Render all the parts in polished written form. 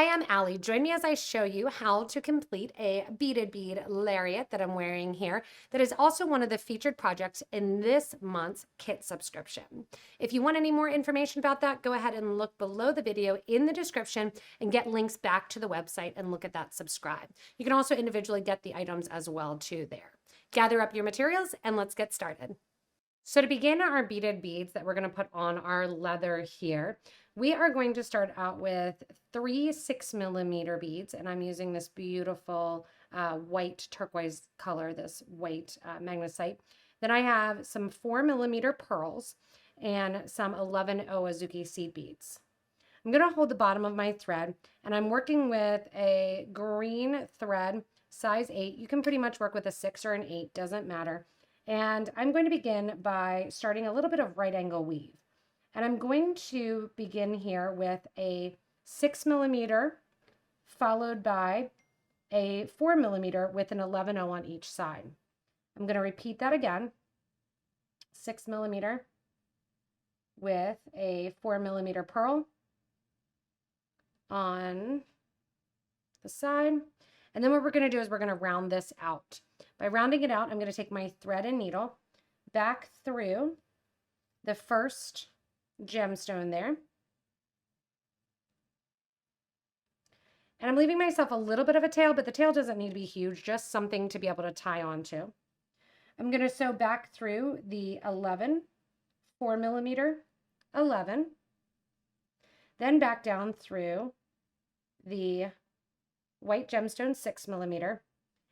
Hi, I'm Allie. Join me as I show you how to complete a beaded bead lariat that I'm wearing here that is also one of the featured projects in this month's kit subscription. If you want any more information about that, go ahead and look below the video in the description and get links back to the website and look at that subscribe. You can also individually get the items as well too there. Gather up your materials and let's get started. So to begin our beaded beads that we're going to put on our leather here, we are going to start out with 3 6mm beads, and I'm using this beautiful white turquoise color, this white magnesite. Then I have some 4mm pearls and some 11O Azuki seed beads. I'm going to hold the bottom of my thread, and I'm working with a green thread, size 8. You can pretty much work with a 6 or an 8, doesn't matter. And I'm going to begin by starting a little bit of right angle weave. And I'm going to begin here with a 6mm followed by a 4mm with an 11O on each side. I'm going to repeat that again. 6mm with a 4mm pearl on the side. And then what we're going to do is we're going to round this out. By rounding it out, I'm going to take my thread and needle back through the first gemstone there. And I'm leaving myself a little bit of a tail, but the tail doesn't need to be huge, just something to be able to tie onto. I'm going to sew back through the 11, 4mm, 11, then back down through the white gemstone 6mm,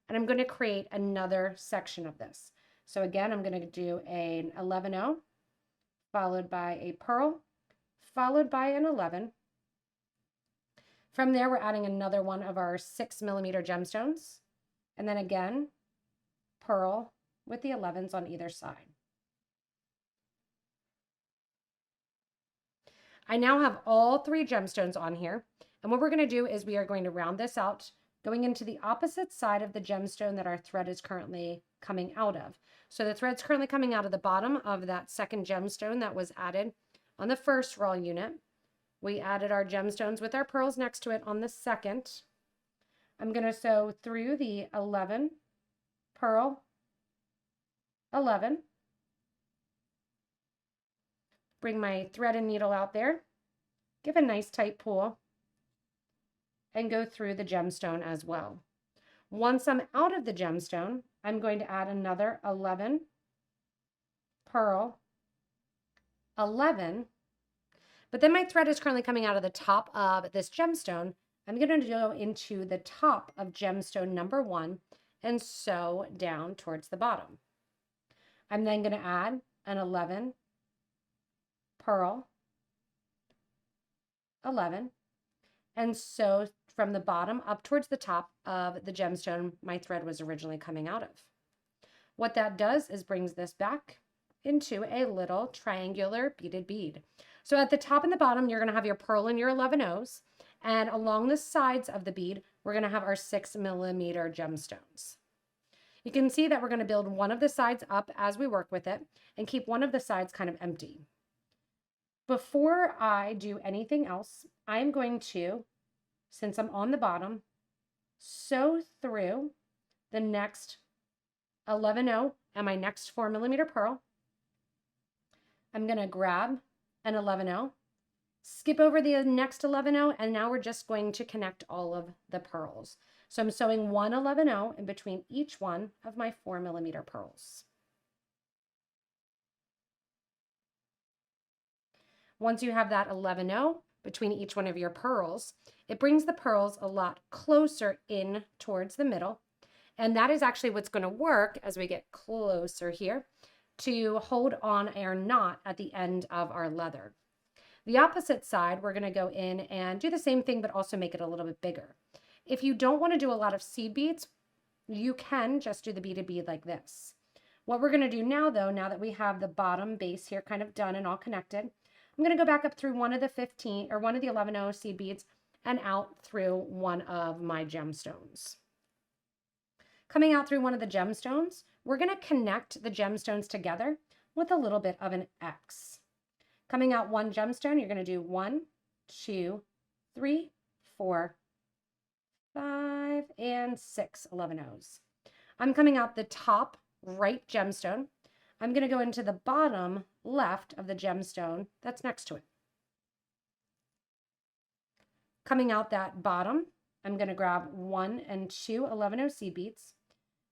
and I'm going to create another section of this. So again, I'm going to do an 11O followed by a pearl followed by an 11. From there, we're adding another one of our 6mm gemstones, and then again pearl with the 11s on either side. I now have all 3 gemstones on here. And what we're going to do is we are going to round this out, going into the opposite side of the gemstone that our thread is currently coming out of. So the thread's currently coming out of the bottom of that second gemstone that was added on the first raw unit. We added our gemstones with our pearls next to it on the second. I'm going to sew through the 11, pearl, 11. Bring my thread and needle out there. Give a nice tight pull. And go through the gemstone as well. Once I'm out of the gemstone, I'm going to add another 11, pearl, 11, but then my thread is currently coming out of the top of this gemstone. I'm going to go into the top of gemstone number 1 and sew down towards the bottom. I'm then going to add an 11, pearl, 11, and sew from the bottom up towards the top of the gemstone my thread was originally coming out of. What that does is brings this back into a little triangular beaded bead. So at the top and the bottom, you're going to have your pearl and your 11Os, and along the sides of the bead, we're going to have our 6mm gemstones. You can see that we're going to build one of the sides up as we work with it and keep one of the sides kind of empty. Before I do anything else, I'm going to, since I'm on the bottom, sew through the next 11O and my next 4mm pearl. I'm going to grab an 11O, skip over the next 11O, and now we're just going to connect all of the pearls. So I'm sewing one 11O in between each one of my 4mm pearls. Once you have that 11O between each one of your pearls, it brings the pearls a lot closer in towards the middle. And that is actually what's going to work as we get closer here to hold on our knot at the end of our leather. The opposite side, we're going to go in and do the same thing, but also make it a little bit bigger. If you don't want to do a lot of seed beads, you can just do the beaded bead like this. What we're going to do now, though, now that we have the bottom base here kind of done and all connected, I'm going to go back up through one of the 11O seed beads and out through one of my gemstones. Coming out through one of the gemstones, we're going to connect the gemstones together with a little bit of an X. Coming out one gemstone, you're going to do 1, 2, 3, 4, 5 and 6 11 O's. I'm coming out the top right gemstone. I'm going to go into the bottom left of the gemstone that's next to it. Coming out that bottom, I'm going to grab 1 and 2 11O seed beads,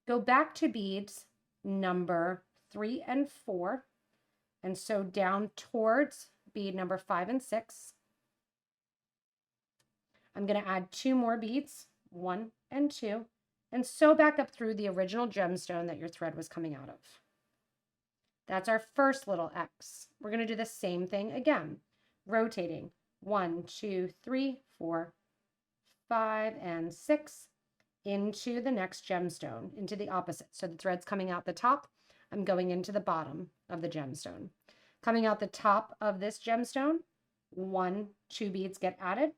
go back to beads number 3 and 4, and sew down towards bead number 5 and 6. I'm going to add 2 more beads, 1 and 2, and sew back up through the original gemstone that your thread was coming out of. That's our first little X. We're going to do the same thing again, rotating 1, 2, 3, 4, 5, and 6 into the next gemstone, into the opposite. So the thread's coming out the top. I'm going into the bottom of the gemstone. Coming out the top of this gemstone, 1, 2 beads get added.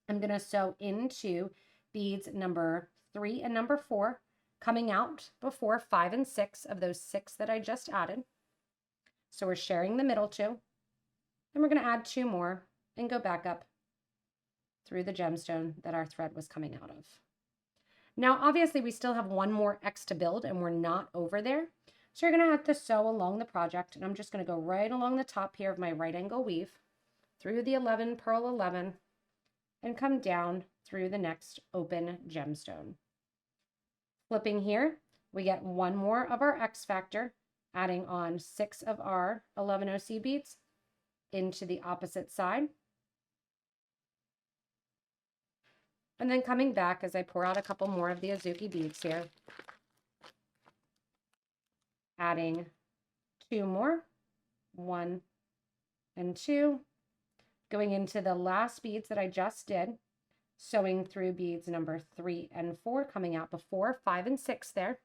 I'm going to sew into beads number 3 and number 4, coming out before 5 and 6 of those 6 that I just added. So we're sharing the middle 2, and we're going to add 2 more and go back up through the gemstone that our thread was coming out of. Now, obviously, we still have 1 more X to build, and we're not over there. So you're going to have to sew along the project, and I'm just going to go right along the top here of my right angle weave through the 11 purl 11 and come down through the next open gemstone. Flipping here, we get 1 more of our X factor, adding on 6 of our 11O seed beads into the opposite side. And then coming back as I pour out a couple more of the Azuki beads here, adding 2 more, 1 and 2, going into the last beads that I just did, sewing through beads number 3 and 4, coming out before 5 and 6 there.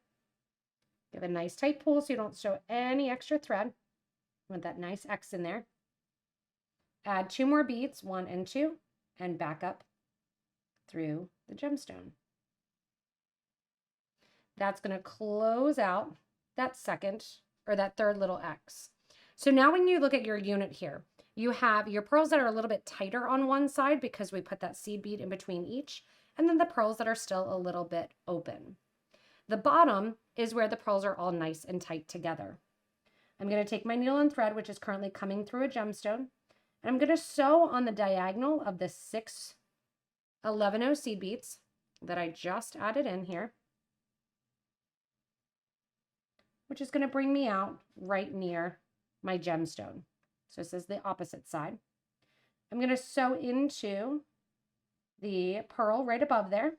Give a nice tight pull so you don't sew any extra thread. You want that nice X in there. Add 2 more beads, 1 and 2, and back up through the gemstone. That's going to close out that second or that third little X. So now when you look at your unit here, you have your pearls that are a little bit tighter on one side because we put that seed bead in between each, and then the pearls that are still a little bit open. The bottom is where the pearls are all nice and tight together. I'm going to take my needle and thread, which is currently coming through a gemstone, and I'm going to sew on the diagonal of the 6 11O seed beads that I just added in here, which is going to bring me out right near my gemstone. So this is the opposite side. I'm going to sew into the pearl right above there.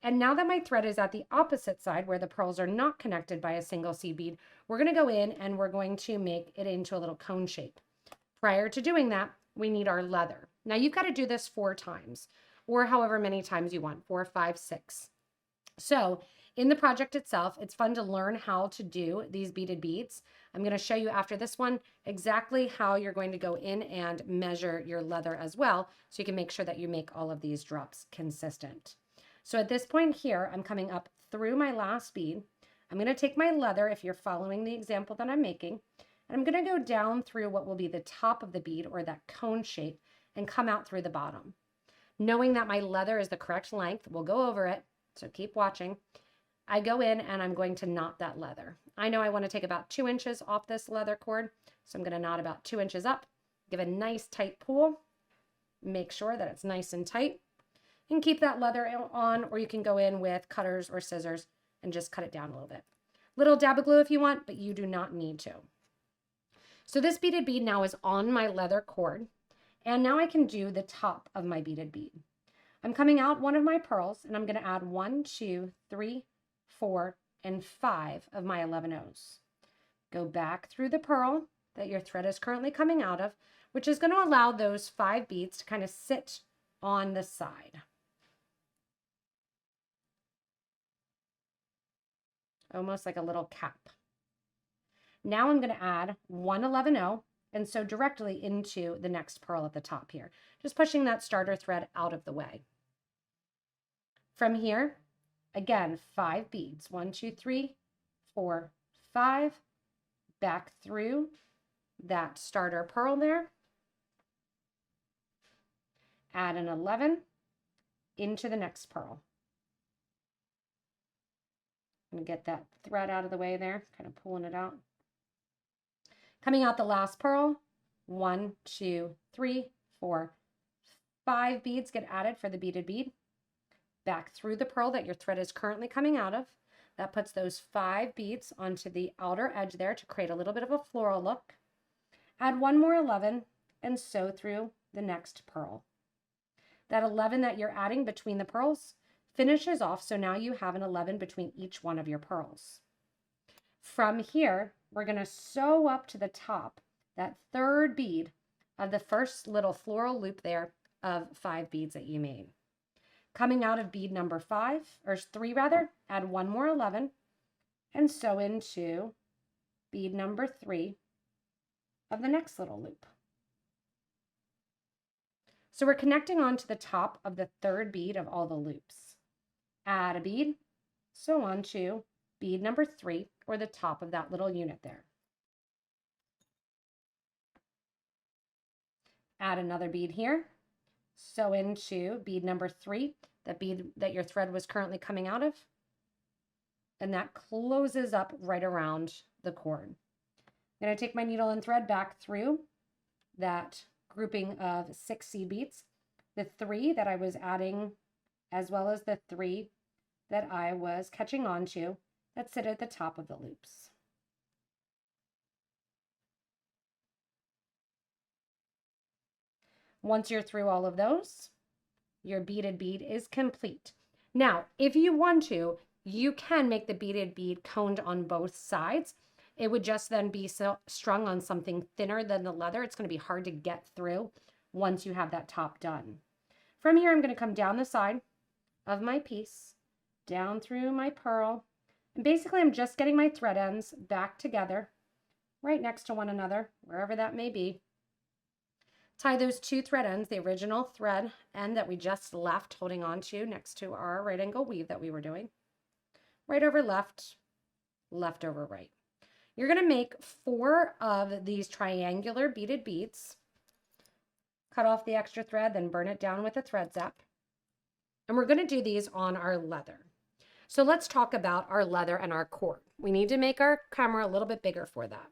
And now that my thread is at the opposite side where the pearls are not connected by a single seed bead, we're going to go in and we're going to make it into a little cone shape. Prior to doing that, we need our leather. Now you've got to do this 4 times or however many times you want, 4, 5, 6. So in the project itself, it's fun to learn how to do these beaded beads. I'm going to show you after this one exactly how you're going to go in and measure your leather as well, so you can make sure that you make all of these drops consistent. So at this point here, I'm coming up through my last bead. I'm going to take my leather, if you're following the example that I'm making, and I'm going to go down through what will be the top of the bead or that cone shape and come out through the bottom. Knowing that my leather is the correct length, we'll go over it, so keep watching. I go in and I'm going to knot that leather. I know I want to take about 2 inches off this leather cord, so I'm going to knot about 2 inches up, give a nice tight pull, make sure that it's nice and tight, and keep that leather on, or you can go in with cutters or scissors and just cut it down a little bit. Little dab of glue if you want, but you do not need to. So this beaded bead now is on my leather cord, and now I can do the top of my beaded bead. I'm coming out one of my pearls, and I'm going to add 1, 2, 3, 4, and 5 of my 11 O's. Go back through the pearl that your thread is currently coming out of, which is going to allow those 5 beads to kind of sit on the side. Almost like a little cap. Now I'm going to add 1 11O and sew directly into the next pearl at the top here, just pushing that starter thread out of the way. From here, again, 5 beads, 1, 2, 3, 4, 5, back through that starter pearl there, add an 11 into the next pearl. I'm going to get that thread out of the way there, kind of pulling it out. Coming out the last pearl, 1, 2, 3, 4, 5 beads get added for the beaded bead. Back through the pearl that your thread is currently coming out of. That puts those 5 beads onto the outer edge there to create a little bit of a floral look. Add 1 more 11 and sew through the next pearl. That 11 that you're adding between the pearls finishes off, so now you have an 11 between each one of your pearls. From here, we're going to sew up to the top that 3rd bead of the first little floral loop there of 5 beads that you made. Coming out of bead number 5, or 3 rather, add 1 more 11 and sew into bead number 3 of the next little loop. So we're connecting on to the top of the 3rd bead of all the loops. Add a bead, sew on to bead number 3, or the top of that little unit there. Add another bead here, sew into bead number 3, that bead that your thread was currently coming out of, and that closes up right around the cord. I'm going to take my needle and thread back through that grouping of 6 seed beads, the 3 that I was adding, as well as the 3 that I was catching on to that sit at the top of the loops. Once you're through all of those, your beaded bead is complete. Now, if you want to, you can make the beaded bead coned on both sides. It would just then be strung on something thinner than the leather. It's going to be hard to get through once you have that top done. From here, I'm going to come down the side of my piece, down through my pearl, and basically I'm just getting my thread ends back together, right next to one another, wherever that may be. Tie those 2 thread ends, the original thread end that we just left holding on to next to our right angle weave that we were doing. Right over left, left over right. You're going to make 4 of these triangular beaded beads. Cut off the extra thread, then burn it down with a thread zap. And we're going to do these on our leather. So let's talk about our leather and our cord. We need to make our camera a little bit bigger for that.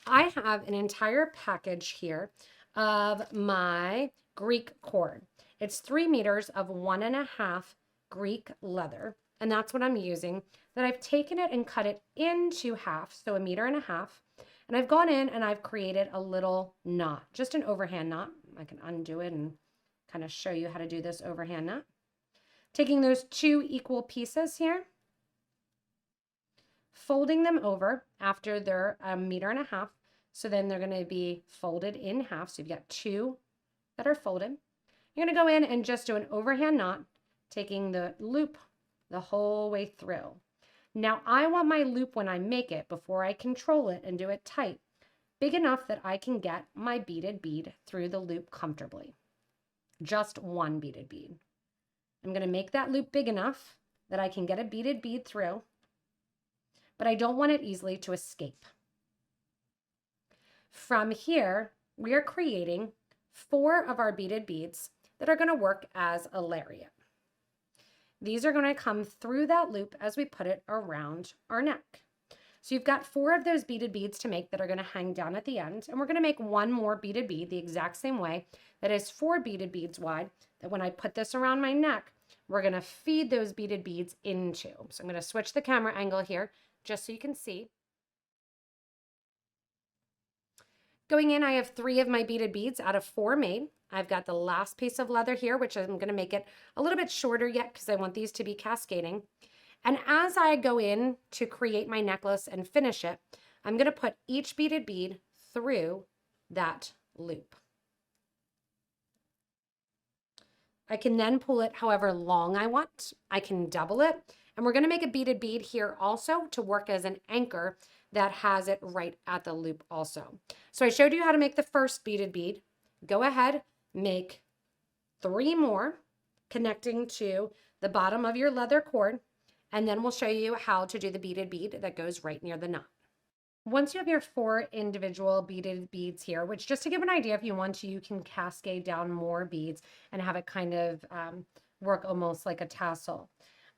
I have an entire package here of my Greek cord. It's 3 meters of 1.5 Greek leather, and that's what I'm using. Then I've taken it and cut it into half, so 1.5 meters, and I've gone in and I've created a little knot, just an overhand knot. I can undo it and kind of show you how to do this overhand knot. Taking those 2 equal pieces here, folding them over after they're 1.5 meters, so then they're going to be folded in half. So you've got 2 that are folded. You're going to go in and just do an overhand knot, taking the loop the whole way through. Now I want my loop when I make it, before I control it and do it tight, big enough that I can get my beaded bead through the loop comfortably. Just 1 beaded bead. I'm going to make that loop big enough that I can get a beaded bead through, but I don't want it easily to escape. From here, we are creating 4 of our beaded beads that are going to work as a lariat. These are going to come through that loop as we put it around our neck. So you've got 4 of those beaded beads to make that are going to hang down at the end, and we're going to make 1 more beaded bead the exact same way that is 4 beaded beads wide, that when I put this around my neck, we're going to feed those beaded beads into. So I'm going to switch the camera angle here just so you can see. Going in, I have 3 of my beaded beads out of 4 made. I've got the last piece of leather here, which I'm going to make it a little bit shorter yet because I want these to be cascading. And as I go in to create my necklace and finish it, I'm going to put each beaded bead through that loop. I can then pull it however long I want. I can double it. And we're going to make a beaded bead here also to work as an anchor that has it right at the loop also. So I showed you how to make the first beaded bead. Go ahead, make 3 more connecting to the bottom of your leather cord, and then we'll show you how to do the beaded bead that goes right near the knot. Once you have your 4 individual beaded beads here, which just to give an idea, if you want to, you can cascade down more beads and have it kind of work almost like a tassel.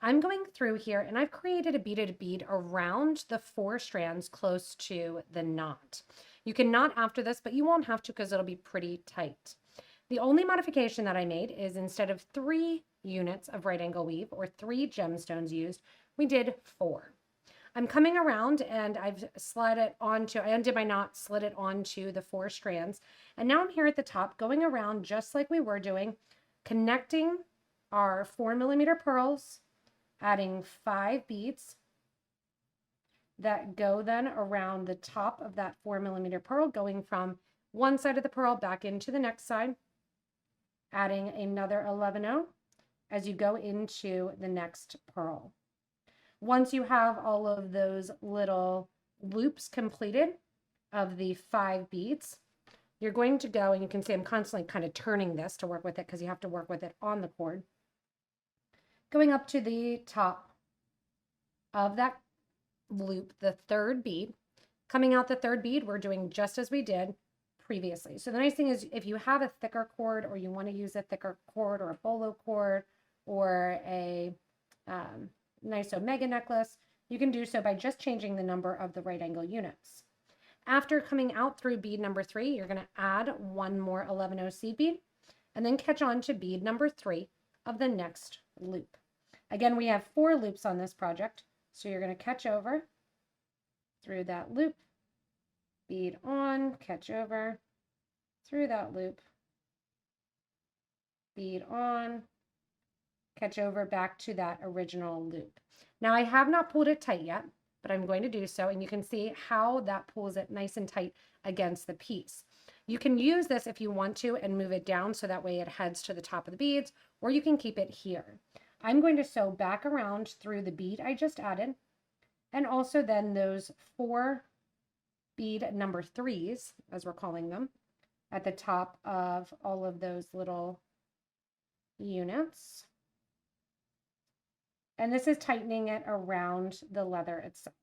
I'm going through here and I've created a beaded bead around the 4 strands close to the knot. You can knot after this, but you won't have to because it'll be pretty tight. The only modification that I made is instead of 3 units of right angle weave or 3 gemstones used, we did 4. I'm coming around and I've slid it onto, I undid my knot, slid it onto the 4 strands. And now I'm here at the top going around just like we were doing, connecting our 4mm pearls, adding 5 beads that go then around the top of that 4mm pearl, going from one side of the pearl back into the next side, adding another 11-0 as you go into the next pearl. Once you have all of those little loops completed of the 5 beads, you're going to go, and you can see I'm constantly kind of turning this to work with it because you have to work with it on the cord. Going up to the top of that loop, the 3rd bead. Coming out the 3rd bead, we're doing just as we did previously. So the nice thing is if you have a thicker cord or you want to use a thicker cord or a bolo cord or a nice omega necklace, you can do so by just changing the number of the right angle units. After coming out through bead number 3, you're going to add one more 11-0 seed bead and then catch on to bead number 3 of the next loop. Again, we have 4 loops on this project, so you're going to catch over through that loop, bead on, catch over through that loop, bead on, catch over back to that original loop. Now I have not pulled it tight yet, but I'm going to do so, and you can see how that pulls it nice and tight against the piece. You can use this if you want to and move it down so that way it heads to the top of the beads, or you can keep it here. I'm going to sew back around through the bead I just added, and also then those 4 bead number 3s, as we're calling them, at the top of all of those little units. And this is tightening it around the leather itself.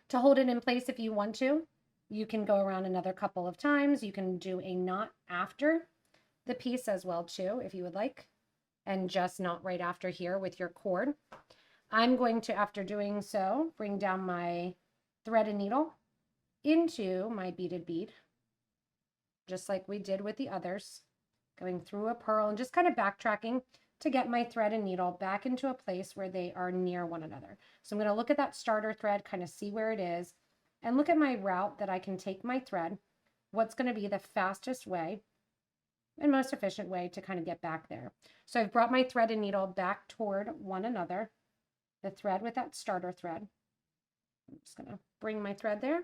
To hold it in place if you want to, you can go around another couple of times. You can do a knot after the piece as well too, if you would like, and just knot right after here with your cord. I'm going to, after doing so, bring down my thread and needle into my beaded bead, just like we did with the others, going through a pearl and just kind of backtracking to get my thread and needle back into a place where they are near one another. So I'm going to look at that starter thread, kind of see where it is, and look at my route that I can take my thread, what's going to be the fastest way and most efficient way to kind of get back there. So I've brought my thread and needle back toward one another, the thread with that starter thread. I'm just going to bring my thread there,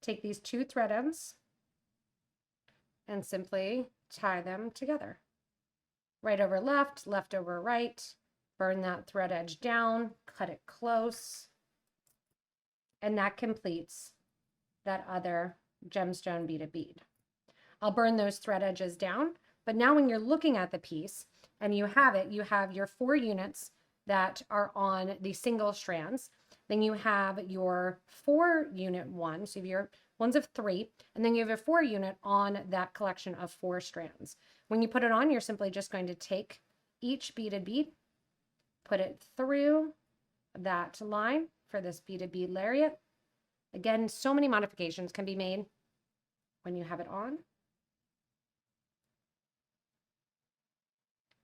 take these 2 thread ends, and simply tie them together. Right over left, left over right, burn that thread edge down, cut it close, and that completes that other gemstone beaded bead. I'll burn those thread edges down, but now when you're looking at the piece and you have it, you have your 4 units that are on the single strands, then you have your 4 unit one, so you have your ones of 3, and then you have a 4 unit on that collection of 4 strands. When you put it on, you're simply just going to take each beaded bead, put it through that line for this beaded bead lariat. Again, so many modifications can be made when you have it on.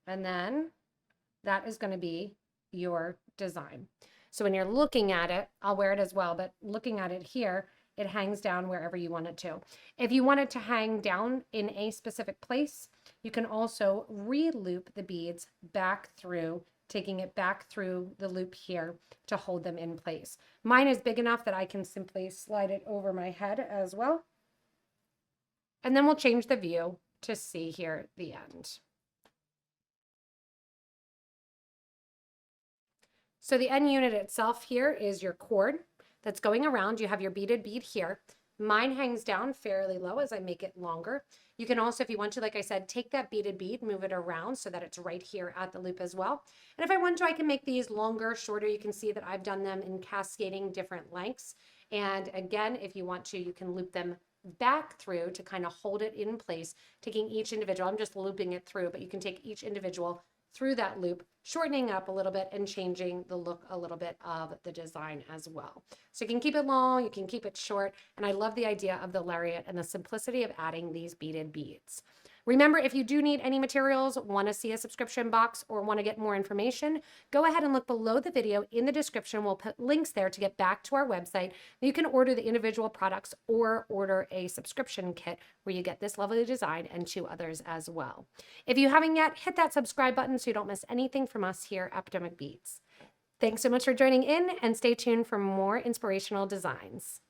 And then that is going to be your design. So when you're looking at it, I'll wear it as well, but looking at it here, it hangs down wherever you want it to. If you want it to hang down in a specific place, you can also re-loop the beads back through, taking it back through the loop here to hold them in place. Mine is big enough that I can simply slide it over my head as well. And then we'll change the view to see here at the end. So the end unit itself here is your cord that's going around. You have your beaded bead here. Mine hangs down fairly low as I make it longer. You can also, if you want to, like I said, take that beaded bead, move it around so that it's right here at the loop as well. And if I want to, I can make these longer, shorter. You can see that I've done them in cascading different lengths. And again, if you want to, you can loop them back through to kind of hold it in place, taking each individual. I'm just looping it through, but you can take each individual through that loop, shortening up a little bit and changing the look a little bit of the design as well. So you can keep it long, you can keep it short, and I love the idea of the lariat and the simplicity of adding these beaded beads. Remember, if you do need any materials, want to see a subscription box, or want to get more information, go ahead and look below the video in the description. We'll put links there to get back to our website. You can order the individual products or order a subscription kit where you get this lovely design and 2 others as well. If you haven't yet, hit that subscribe button so you don't miss anything from us here at Potomac Beads. Thanks so much for joining in, and stay tuned for more inspirational designs.